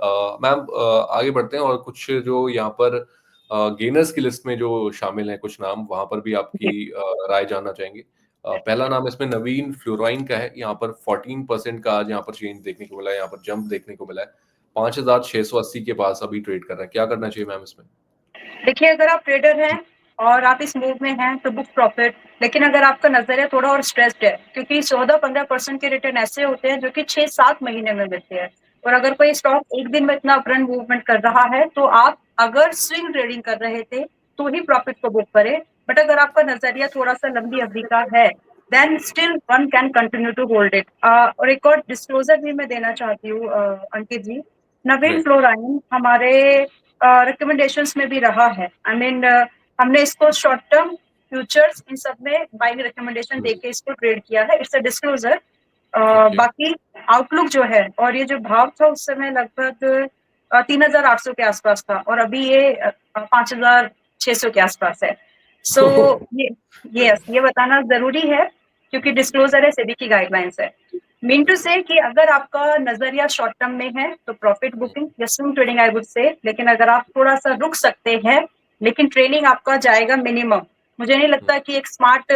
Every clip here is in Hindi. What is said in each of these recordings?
मैम आगे बढ़ते हैं और कुछ जो यहाँ पर गेनर्स की लिस्ट में जो शामिल हैं कुछ नाम, वहां पर भी आपकी राय जानना चाहेंगे। पहला नाम इसमें नवीन फ्लोराइन का है। यहाँ पर 14% का आज यहाँ पर चेंज देखने को मिला है, यहाँ पर जंप देखने को मिला है। 5,680 के पास अभी ट्रेड कर रहा है। क्या करना चाहिए मैम इसमें? देखिए, अगर आप ट्रेडर हैं और आप इस मूव में हैं तो बुक प्रॉफिट। लेकिन अगर आपका नजरिया थोड़ा और स्ट्रेस्ड है, क्योंकि 14-15% के रिटर्न ऐसे होते हैं जो कि 6-7 महीने में मिलते हैं, और अगर कोई स्टॉक एक दिन में इतना अपरन मूवमेंट कर रहा है तो आप अगर स्विंग ट्रेडिंग कर रहे थे तो ही प्रॉफिट को बुक करें। बट अगर आपका नजरिया थोड़ा सा लंबी अवधि का है, then still one can continue to hold it. और एक और डिस्क्लोजर भी मैं देना चाहती हूँ अंकित जी। नवीन राइट। फ्लोराइन हमारे रिकमेंडेशंस में भी रहा है। आई मीन हमने इसको शॉर्ट टर्म फ्यूचर्स इन सब में बाइंग रिकमेंडेशन देके इसको ट्रेड किया है। It's a disclosure. ओके। बाकी आउटलुक जो है और ये जो भाव था उस समय लगभग 3,800 के आसपास था, और अभी ये 5,600 के आसपास है। सो ये बताना जरूरी है, क्योंकि डिस्क्लोजर है, सेबी की गाइडलाइंस है। मीन टू से कि अगर आपका नजरिया शॉर्ट टर्म में है तो प्रॉफिट बुकिंग या swing trading I would say. लेकिन अगर आप थोड़ा सा रुक सकते हैं, लेकिन ट्रेनिंग आपका जाएगा मिनिमम। मुझे नहीं लगता कि एक स्मार्ट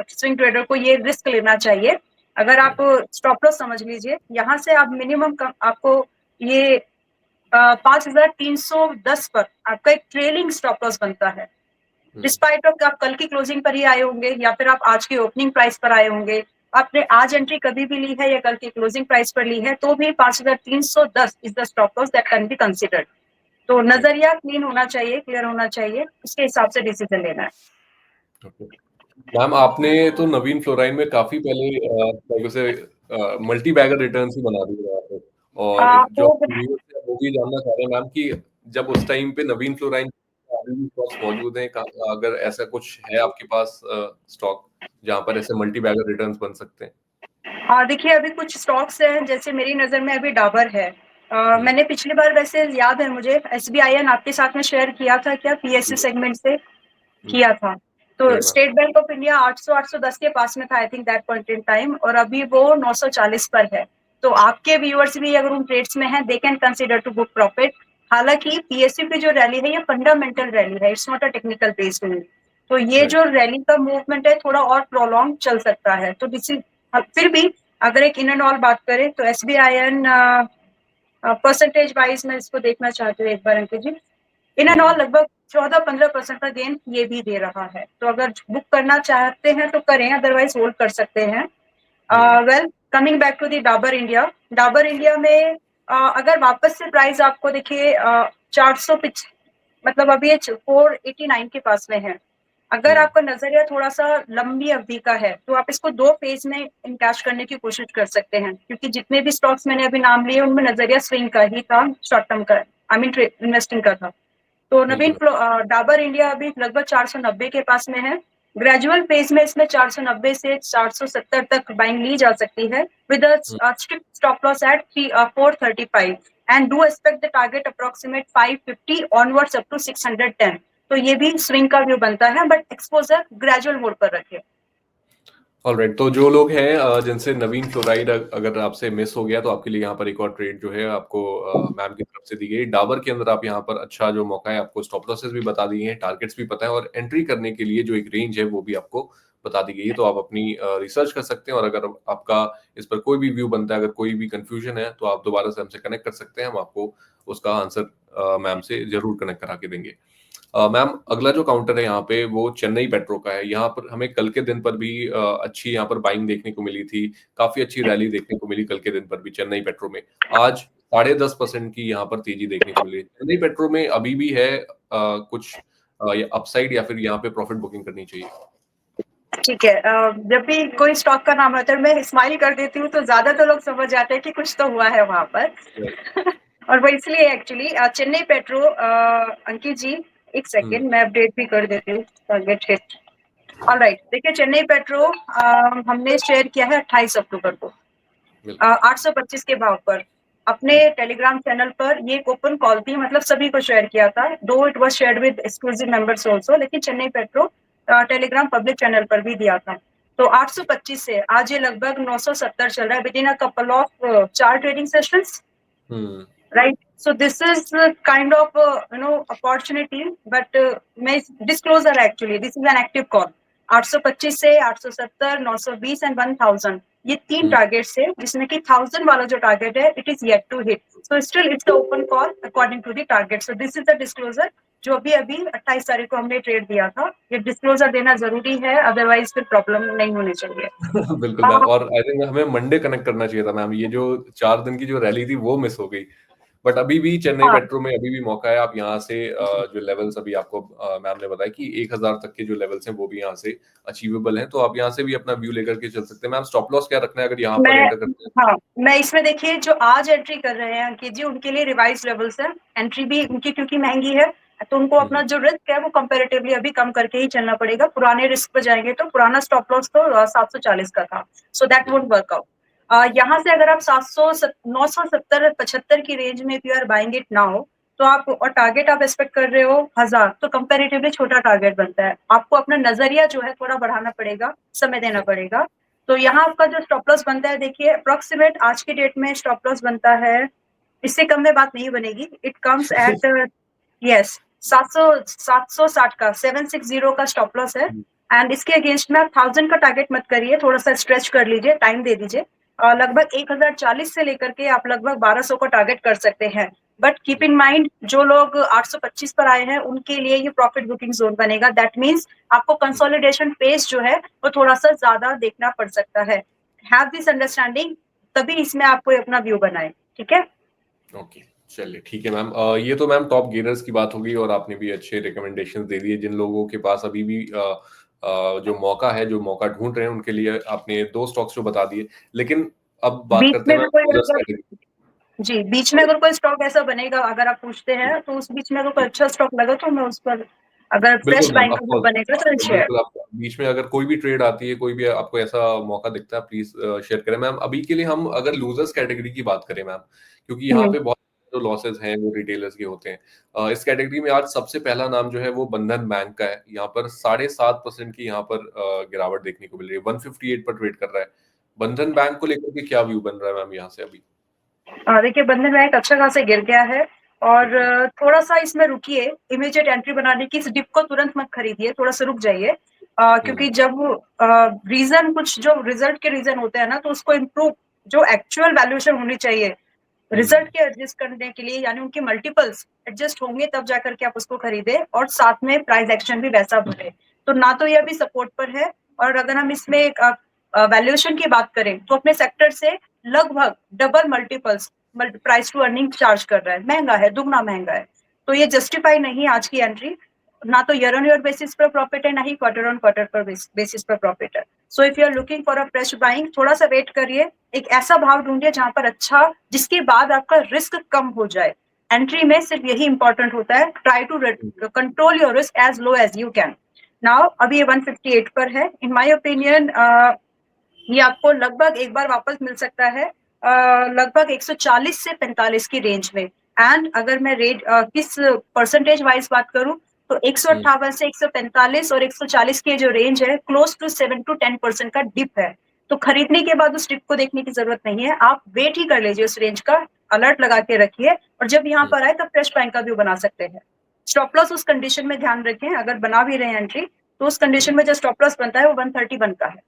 स्विंग ट्रेडर को ये रिस्क लेना चाहिए। अगर आप स्टॉप लॉस समझ लीजिए, यहाँ से आप मिनिमम आपको ये 5,310 पर आपका एक ट्रेलिंग स्टॉप लॉस बनता है। डिस्पाइट ऑफ आप कल की क्लोजिंग पर ही आए होंगे या फिर आप आज की ओपनिंग प्राइस पर आए होंगे, आपने आज एंट्री कभी भी ली है या कल की क्लोजिंग प्राइस पर ली है, तो भी 5,310 is the stop loss that can be considered. तो नजरिया क्लीन होना चाहिए, क्लियर होना चाहिए, उसके हिसाब से डिसीजन लेना है। मैम आपने तो नवीन फ्लोराइन में काफी पहले उसे मल्टी बैगर रिटर्न्स ही बना दिए यहाँ पे। और जो तो व्यूअर्स हैं वो भी जानना चाह रहे हैं मैम कि जब उस टाइम पे नवीन फ्लोराइन अभी भी स्टॉक्स मौजूद हैं, अगर ऐसा कुछ है आपके पास स्टॉक जहाँ पर ऐसे मल्टी बैगर रिटर्न्स बन सकते हैं? देखिए, अभी कुछ स्टॉक्स हैं, जैसे मेरी नज़र में अभी डाबर है। मैंने पिछली बार, वैसे याद है मुझे, एसबीआईएन आपके साथ में शेयर किया था क्या, पीएसयू सेगमेंट से किया था। तो right ma'am. State bank of India 800-810 के पास में था I think that point in time, और अभी वो 940 पर है। तो आपके व्यूअर्स भी अगर उन ट्रेड्स में हैं, they can consider to book profit. हालांकि पीएसयू की जो रैली है ये फंडामेंटल रैली है, it's not a technical based move. तो ये राइट। जो रैली का मूवमेंट है थोड़ा और प्रोलॉन्ग चल सकता है। तो फिर भी अगर एक इन एंड ऑल बात करें तो एसबीआईएन परसेंटेज वाइज मैं इसको देखना चाहती हूँ एक बार अंकित जी। इन एंड ऑल लगभग 14-15% का गेन ये भी दे रहा है। तो अगर बुक करना चाहते हैं तो करें, अदरवाइज होल्ड कर सकते हैं। Well, coming back to the Dabur India. Dabur India में अगर वापस से प्राइस आपको देखिए 400 मतलब अभी 489 के पास में है। अगर आपका नजरिया थोड़ा सा लंबी अवधि का है तो आप इसको 2 फेज में इनकैश करने की कोशिश कर सकते हैं, क्योंकि जितने भी स्टॉक्स मैंने अभी नाम लिए उनमें नजरिया स्विंग का ही था, शॉर्ट टर्म का, आई मीन इन्वेस्टिंग का था। तो नवीन बिल्कुल। डाबर इंडिया अभी लगभग 490 के पास में है। ग्रेजुअल फेज में इसमें 490 से 470 तक बाइंग ली जा सकती है, with strict stop loss at 435, and do expect the target approximate 550 onwards up to 610। तो ये भी स्विंग का व्यू बनता है, बट एक्सपोजर ग्रेजुअल मोड पर रखे। ऑलराइट, तो जो लोग हैं जिनसे नवीन फ्लोराइड अगर आपसे मिस हो गया तो आपके लिए यहाँ पर एक और ट्रेड जो है आपको मैम की तरफ से दी गई। डाबर के अंदर आप यहाँ पर अच्छा जो मौका है, आपको स्टॉप लॉसेस भी बता दिए हैं, टारगेट्स भी पता है, और एंट्री करने के लिए जो एक रेंज है वो भी आपको बता दी गई है। तो आप अपनी रिसर्च कर सकते हैं, और अगर आपका इस पर कोई भी व्यू बनता है, अगर कोई भी कंफ्यूजन है, तो आप दोबारा से हमसे कनेक्ट कर सकते हैं। हम आपको उसका आंसर मैम से जरूर कनेक्ट करा के देंगे। मैम अगला जो काउंटर है यहाँ पे वो चेन्नई पेट्रो का है। यहाँ पर हमें कल के दिन पर भी अच्छी यहाँ पर बाइंग देखने को मिली थी, काफी अच्छी रैली देखने को मिली कल के दिन पर भी चेन्नई पेट्रो में। आज 10.5% की यहाँ पर तेजी देखने को मिली। चेन्नई पेट्रो में अभी भी है कुछ अपसाइड, या फिर यहाँ पे प्रॉफिट बुकिंग करनी चाहिए? ठीक है, जब भी कोई स्टॉक का नाम आता है मैं स्माइल कर देती हूँ तो ज्यादा तो लोग समझ जाते हैं कि कुछ तो हुआ है वहां पर। और वो इसलिए एक्चुअली चेन्नई पेट्रो, अंकित जी एक सेकेंड मैं अपडेट भी कर देती हूँ, टारगेट हिट। ऑलराइट, देखिए चेन्नई पेट्रो हमने शेयर किया है 28 अक्टूबर को 825 के भाव पर अपने टेलीग्राम चैनल पर। ये एक ओपन कॉल थी, मतलब सभी को शेयर किया था, though it was shared with exclusive members also, लेकिन Chennai petro telegram public channel पर भी दिया था। तो 825 से आज ये लगभग 970 चल रहा है with in a couple of 4 trading sessions, right. So this is kind of opportunity, but disclosure actually. This is an active call. 825 से 870, 920 एंड 1000 ये तीन टारगेट्स है, जिसमें कि 1000 वाला जो टारगेट है it is yet to hit. So still it's the open call according to the target. So this is the disclosure जो अभी 28 तारीख को हमने ट्रेड दिया था. ये डिस्क्लोजर देना जरूरी है, अदरवाइज फिर प्रॉब्लम नहीं होनी चाहिए. बिल्कुल मैम, और आई थिंक हमें मंडे कनेक्ट करना चाहिए था मैम. ये जो 4 दिन की जो रैली थी वो मिस हो गई. बट अभी भी चेन्नई हाँ, मेट्रो में अभी भी मौका है. आप यहाँ से जो लेवल्स अभी आपको मैम ने बताया कि 1000 तक के जो लेवल्स हैं वो भी यहाँ से अचीवेबल हैं, तो आप यहाँ से भी अपना व्यू लेकर के चल सकते हैं. मैम स्टॉप लॉस क्या रखना है अगर यहाँ पर मैं एंटर करते हैं? हाँ, मैं इसमें देखिए जो आज एंट्री कर रहे हैं अंकित जी, उनके लिए रिवाइज लेवल्स है. एंट्री भी उनकी क्योंकि महंगी है, तो उनको अपना जो रिस्क है वो कंपैरेटिवली अभी कम करके ही चलना पड़ेगा. पुराने रिस्क पे जाएंगे तो पुराना स्टॉप लॉस तो 740 का था, so that won't work out. यहाँ से अगर आप 970 75 की रेंज में if you are buying it now, तो आप और टारगेट आप एक्सपेक्ट कर रहे हो 1000, तो कंपैरेटिवली छोटा टारगेट बनता है. आपको अपना नजरिया जो है थोड़ा बढ़ाना पड़ेगा, समय देना पड़ेगा. तो यहाँ आपका जो स्टॉप लॉस बनता है, देखिए अप्रोक्सीमेट आज की डेट में स्टॉप लॉस बनता है, इससे कम में बात नहीं बनेगी. इट कम्स एट यस 760 का 760 का स्टॉप लॉस है. एंड इसके अगेंस्ट में आप 1000 का टारगेट मत करिए, थोड़ा सा स्ट्रेच कर लीजिए, टाइम दे दीजिए. लगभग 1040 से लेकर के आप लगभग 1200 का टारगेट कर सकते हैं. बट कीप इन माइंड जो लोग 825 पर आए हैं उनके लिए ये प्रॉफिट बुकिंग जोन बनेगा. दैट मीन्स आपको कंसोलिडेशन पेस जो है वो थोड़ा सा ज्यादा देखना पड़ सकता है. हैव दिस अंडरस्टैंडिंग, तभी इसमें आपको अपना व्यू बनाए. ठीक है. ओके, चलिए ठीक है मैम. ये तो मैम टॉप गेनर्स की बात होगी और आपने भी अच्छे रिकमेंडेशंस दे दिए जिन लोगों के पास अभी भी जो मौका है, जो मौका ढूंढ रहे हैं उनके लिए. आपने 2 स्टॉक्स जो बता दिए, लेकिन अब बात बीच करते में हैं भी मैम कोई लूजर्स अगर कैटेगरी. जी बीच में अगर कोई स्टॉक ऐसा बनेगा, अगर आप पूछते हैं, तो उस बीच में अगर कोई अच्छा स्टॉक लगा तो मैं उस पर, अगर फ्रेश बिल्कुल मैम, बाइंग ऑफ का व्यू कोर्स. बनेगा तो शेयर. बिल्कुल, आप बीच में अगर कोई भी ट्रेड आती है, कोई भी आपको ऐसा मौका दिखता है, प्लीज शेयर करें मैम. अभी के लिए हम अगर लूजर्स कैटेगरी की बात करें मैम, क्योंकि यहाँ पे बहुत जो लॉसेस हैं वो रिटेलर्स के होते हैं. इस कैटेगरी में आज सबसे पहला नाम जो है वो बंधन बैंक का है. यहाँ पर 7.5% की यहाँ पर गिरावट देखने को मिल रही है. 158 पर ट्रेड कर रहा है. बंधन बैंक को लेकर के क्या व्यू बन रहा है मैम यहाँ से अभी? देखिए बंधन बैंक अच्छा खासा गिर गया है, और थोड़ा सा इसमें रुकिए. इमीडिएट एंट्री बनाने की, इस डिप को तुरंत मत खरीदिए, थोड़ा सा रुक जाइए. क्योंकि जब रीजन कुछ जो रिजल्ट के रीजन होते हैं ना, तो उसको इम्प्रूव, जो एक्चुअल वैल्यूएशन होनी चाहिए रिजल्ट के एडजस्ट करने के लिए, यानी उनके मल्टीपल्स एडजस्ट होंगे तब जाकर के आप उसको खरीदे, और साथ में प्राइस एक्शन भी वैसा बढ़े. तो ना तो ये अभी सपोर्ट पर है, और अगर हम इसमें वैल्यूएशन की बात करें तो अपने सेक्टर से लगभग double multiples price to earning charge कर रहा है. महंगा है, दुगना महंगा है. तो ये जस्टिफाई नहीं आज की एंट्री. ना तो ईयर ऑन ईयर बेसिस पर प्रॉफिट है, ना ही क्वार्टर ऑन क्वार्टर पर बेसिस पर प्रॉफिट है. So if you are looking for a fresh buying, थोड़ा सा वेट करिए. एक ऐसा भाव ढूंढिए जहां पर अच्छा, जिसके बाद आपका रिस्क कम हो जाए. एंट्री में सिर्फ यही इंपॉर्टेंट होता है, try to control your risk as low as you can. Now अभी ये 158 पर है. इन माय ओपिनियन ये आपको लगभग एक बार वापस मिल सकता है, लगभग 140 से 45 की रेंज में. एंड अगर मैं रेट किस परसेंटेज वाइज बात करूं, तो 158 से 145 और 140 की जो रेंज है, क्लोज टू 7 to 10% का डिप है. तो खरीदने के बाद उस डिप को देखने की जरूरत नहीं है, आप वेट ही कर लीजिए उस रेंज का, अलर्ट लगा के रखिए, और जब यहाँ पर आए तब फ्रेश बाइंग का व्यू बना सकते हैं. स्टॉप लॉस उस कंडीशन में ध्यान रखें, अगर बना भी रहे एंट्री, तो उस कंडीशन में जो स्टॉप लॉस बनता है वो 131 का है.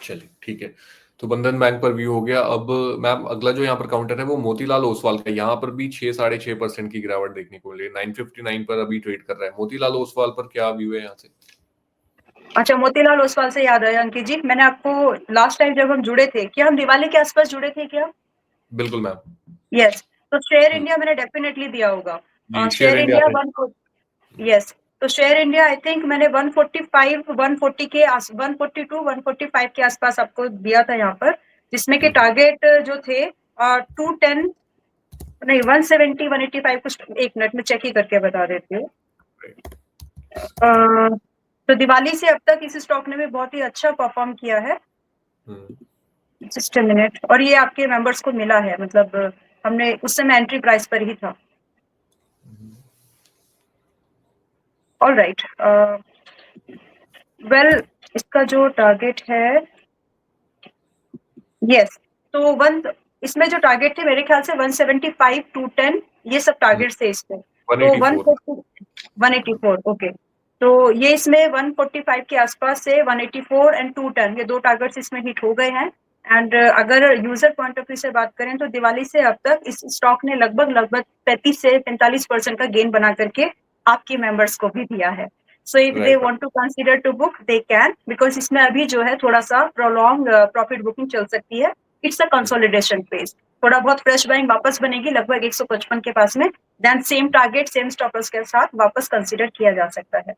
चलिए ठीक है. तो बंधन बैंक पर व्यू हो गया. अब मैम अगला जो यहाँ पर काउंटर है वो मोतीलाल ओसवाल का. यहाँ पर भी 6-6.5% की गिरावट देखने को मिल रही है. 959 पर अभी ट्रेड कर रहा है. मोतीलाल ओसवाल पर क्या व्यू है यहाँ से? अच्छा, मोतीलाल ओसवाल से याद आया अंकित जी, मैंने आपको लास्ट टाइम जब हम जुड़े थे, क्या हम दिवाली के आसपास जुड़े थे क्या? बिल्कुल मैम. यस. तो शेयर हम्म, इंडिया मैंने डेफिनेटली दिया होगा. जी शेयर शेयर इंडिया इंडिया ने. 1, यस. तो शेयर इंडिया आई थिंक मैंने 145 140 के 142 145 के आसपास आपको दिया था यहाँ पर, जिसमें के टारगेट जो थे 210, नहीं 170 185 कुछ. एक मिनट में चेक ही करके बता देती हूँ. तो दिवाली से अब तक इस स्टॉक ने भी बहुत ही अच्छा परफॉर्म किया है. Just a minute. और ये आपके मेंबर्स को मिला है, मतलब हमने उस समय एंट्री प्राइस पर ही था. All right. वेल, इसका जो टारगेट है, यस, तो वन, इसमें जो टारगेट थे मेरे ख्याल से 175 210 ये सब टारगेट्स थे इसके। तो 184 184 ओके। तो ये इसमें 145 के आसपास से 184 एंड 2 टर्न, ये 2 टारगेट्स इसमें हिट हो गए हैं। एंड अगर यूजर पॉइंट ऑफ व्यू से बात करें तो दिवाली से अब तक इस स्टॉक ने लगभग 35 से 45% का गेन बना करके आपके मेंबर्स को भी दिया है। So if they right. Want to consider to book they can, because इसमें अभी जो है थोड़ा सा प्रोलॉन्ग प्रॉफिट बुकिंग चल सकती है। इट्स अ कंसोलिडेशन फेज, थोड़ा बहुत फ्रेश बाइंग वापस बनेगी लगभग 155 के पास में, then same target same stoppers के साथ वापस कंसीडर किया जा सकता है।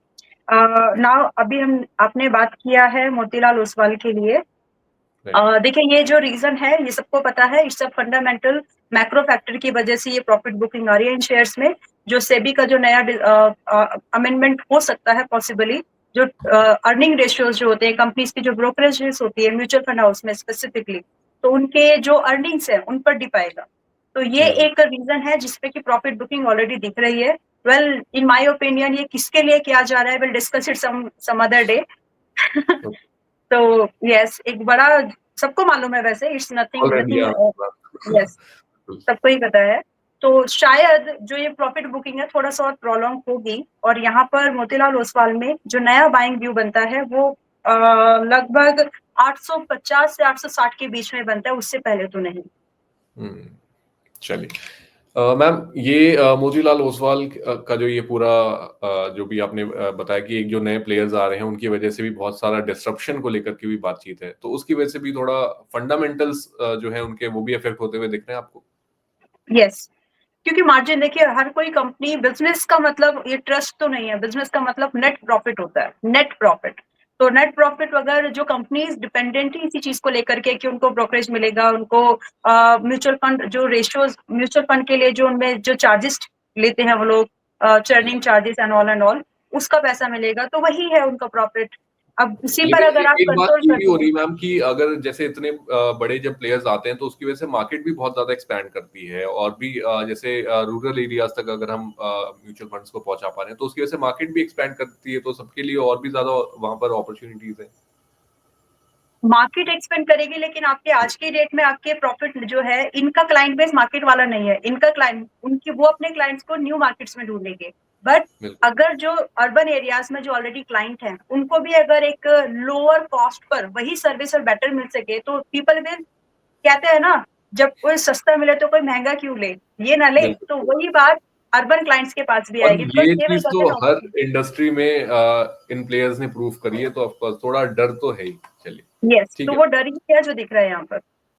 नाउ अभी हम आपने बात किया है मोतीलाल ओसवाल के लिए। देखिए ये जो रीजन है ये सबको पता है, it's a fundamental macro factor की वजह से ये प्रॉफिट बुकिंग आ रही है इन शेयर्स में। जो सेबी का जो नया अमेंडमेंट हो सकता है पॉसिबली, जो अर्निंग रेशियोज जो होते हैं कंपनीज की, जो ब्रोकरेज होती है म्यूचुअल फंड हाउस में स्पेसिफिकली, तो उनके जो अर्निंग्स है उन पर डिप आएगा। तो ये एक रीजन है जिसपे कि प्रॉफिट बुकिंग ऑलरेडी दिख रही है। वेल इन माय ओपिनियन ये किसके लिए किया जा रहा है, will discuss it some other day. तो यस एक बड़ा, सबको मालूम है वैसे, it's nothing already nothing, yes सबको ही पता है। तो शायद जो ये प्रॉफिट बुकिंग है थोड़ा सा और प्रोलॉन्ग होगी, और यहाँ पर मोतीलाल ओसवाल में जो नया बाइंग व्यू बनता है वो लगभग 850 से 860 के बीच में बनता है, उससे पहले तो नहीं। चलिए मैम, ये मोतीलाल ओसवाल का जो ये पूरा जो भी आपने बताया कि एक जो नए प्लेयर्स आ रहे हैं उनकी वजह से भी बहुत सारा डिस्ट्रप्शन को लेकर के भी बातचीत है, तो उसकी वजह से भी थोड़ा फंडामेंटल्स जो है उनके वो भी इफेक्ट होते हुए दिख रहे हैं आपको? यस, क्योंकि मार्जिन देखिए, हर कोई कंपनी, बिजनेस का मतलब ये ट्रस्ट तो नहीं है, बिजनेस का मतलब नेट प्रॉफिट होता है, नेट प्रॉफिट। तो नेट प्रॉफिट अगर जो कंपनीज डिपेंडेंट ही इसी चीज को लेकर के कि उनको ब्रोकरेज मिलेगा, उनको म्यूचुअल फंड जो रेशियोज म्यूचुअल फंड के लिए जो उनमें जो चार्जेस लेते हैं वो लोग, चर्निंग चार्जेस एंड ऑल, उसका पैसा मिलेगा, तो वही है उनका प्रॉफिट। अब उसी पर लेकिन अगर आप एक बात कंट्रोल ये भी करते हो हैं। रही है मैम कि अगर जैसे इतने बड़े जब प्लेयर्स आते हैं तो उसकी वजह से मार्केट भी बहुत ज्यादा एक्सपैंड करती है, और भी जैसे रूरल एरियाज तक अगर हम म्यूचुअल फंड्स को पहुंचा पा रहे हैं तो उसकी वजह से मार्केट भी एक्सपैंड करती है, तो सबके लिए और भी ज्यादा वहां पर अपॉर्चुनिटीज है। मार्केट एक्सपेंड करेगी, लेकिन आपके आज के डेट में आपके प्रॉफिट जो है, इनका क्लाइंट बेस मार्केट वाला नहीं है, इनका क्लाइंट, उनकी वो अपने क्लाइंट्स को न्यू मार्केट्स में ढूंढेंगे। बट बिल्कुल। अगर जो अर्बन एरियाज में जो ऑलरेडी क्लाइंट हैं उनको भी अगर एक लोअर कॉस्ट पर वही सर्विस और बेटर मिल सके, तो पीपल विल, कहते हैं ना, जब कोई सस्ता मिले तो कोई महंगा क्यों ले, ये ना ले, बिल्कुल। तो वही बात अर्बन क्लाइंट्स के पास भी और आएगी, बिकॉज ये दे विल चीज गॉट तो एन हर अपॉर्चुनिटी। इंडस्ट्री में इन प्लेयर्स ने प्रूव करी है, तो ऑफकोर्स थोड़ा डर तो है ही। चलिए यस, ठीक तो है। वो डर ही है जो दिख रहा है यहाँ पर।